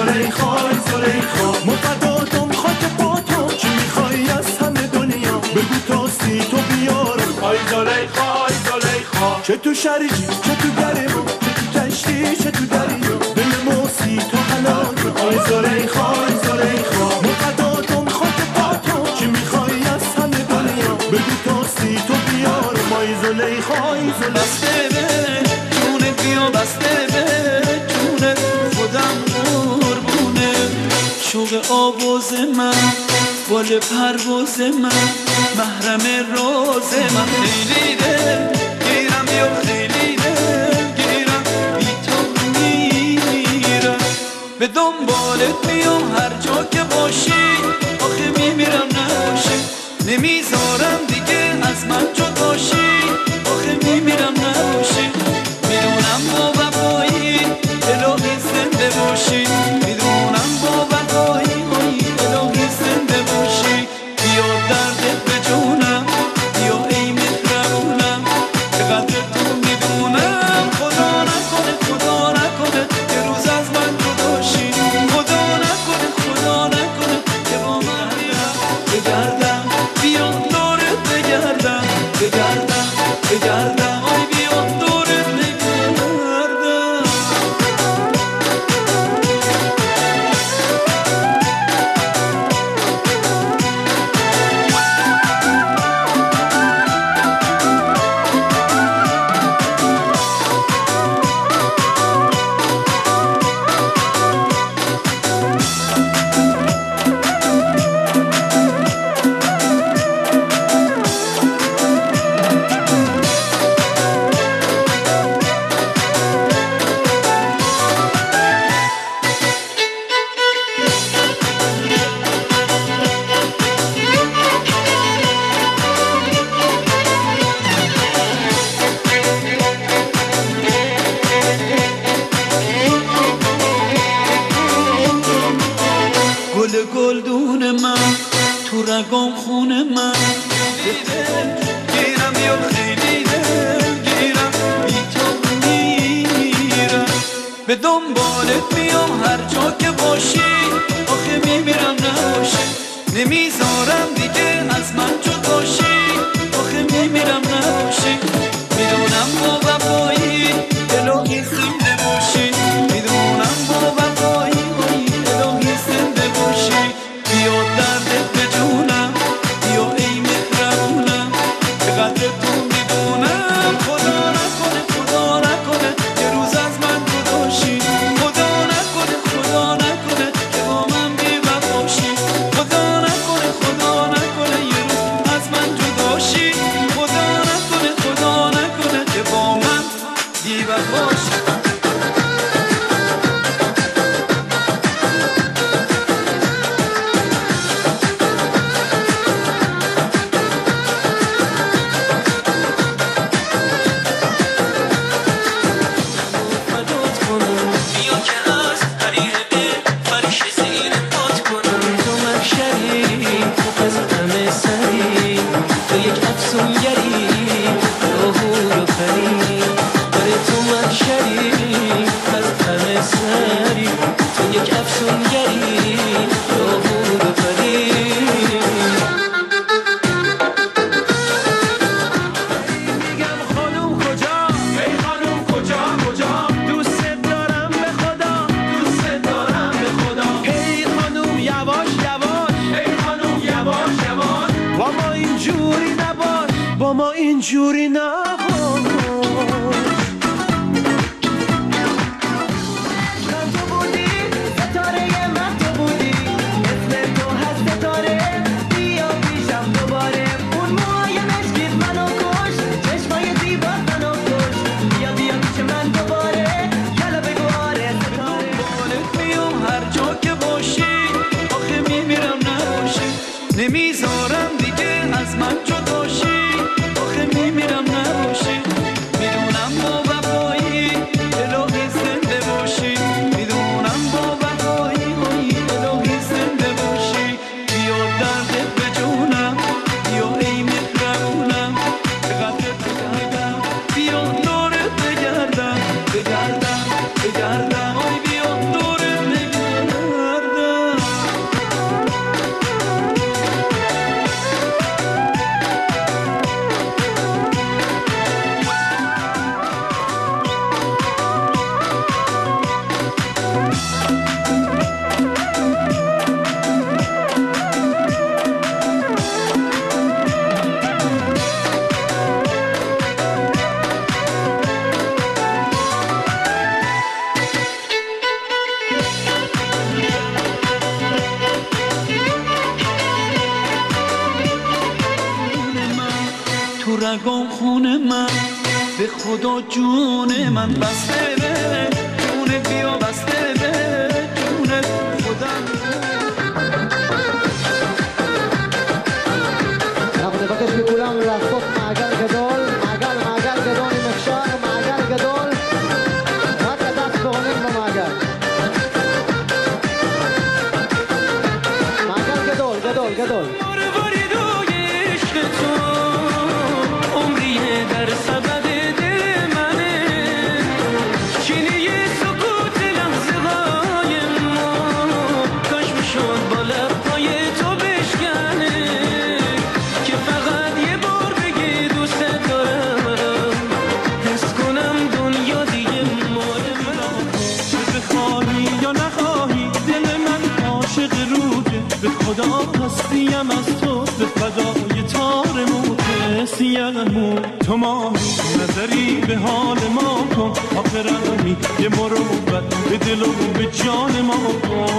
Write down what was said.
زلیخای زلیخا مقداتم خاک پاتم چی میخوای از همه دنیا بگو تا سی تو بیارم آی زلیخای زلیخا چه تو شریجی چه تو گرما چه تو کشتی چه تو دریا دل موسی تو حلاله آی زلیخای زلیخا مقداتم خاک پاتم چی میخوای از همه دنیا بگو تا سی تو بیارم آی زلیخای زلیخا بسته به جونت بیا بسته به جونت خودم قربونه شوق آواز من بال پرواز من محرم راز من خیلی دل گیرم یا خیلی دل گیرم بی تو میرم به دنبالت میام هر جا که باشی آخه میمیرم نباشی نمیذارم دیگه از من جداشی آخه میمیرم نباشی میدونم با وفایی الهی زنده باشی میدونم با وفایی الهی زنده باشی بیا دردت به جونم بیا ای مهربونم به قدر تو میدونم خدا نکنه که روز از من جداشی خدا نکنه که با من بگردم بیا دورت بگردم آی بیا دورت بگردم گلدون من تو رگام خون من گیرم یا خیلی دل گیرم بی تو میرم به دنبالت میام هر جا که باشی آخه میمیرم نباشی نمیذارم دیگه از من جداشی آخه میمیرم نباشی میدونم با وفایی الهی زنده باشی میدونم با وفایی الهی زنده باشی بیا دردت به جونم بیا ای مهربونم به قدر تو میدونم خدا نکنه یه روز از من جداشی خدا نکنه که با من بی وفاشی خدا نکنه یه روز از من جداشی خدا نکنه که با من بی وفاشی با ما اینجوری نباش من تو بودی ستاره من تو بودی اسم تو هست ستاره بیا پیشم دوباره اون موهای مشکیت منو کش چشمای زیبات منو کش بیا پیش من دوباره یالا بگو آره ستاره بالت میام هر جا که باشی آخه میمیرم نباشی نمیذارم دیگه از من جداشی آخه میمیرم نباشی با خون من به خدا جون من بسته به جون بیا بسته به جون خودم. אנחנו נבקש מכולם לעשות מעגל גדול, מעגל גדול אם אפשר, מעגל גדול, רק הדס ועולים במעגל. מעגל גדול, גדול, גדול. خدا هستیم از تو به فدای تار موت سیه‌مو تو ماهی نظری به حال ما کن آخرمی یه مروت به دل و به جان ما کن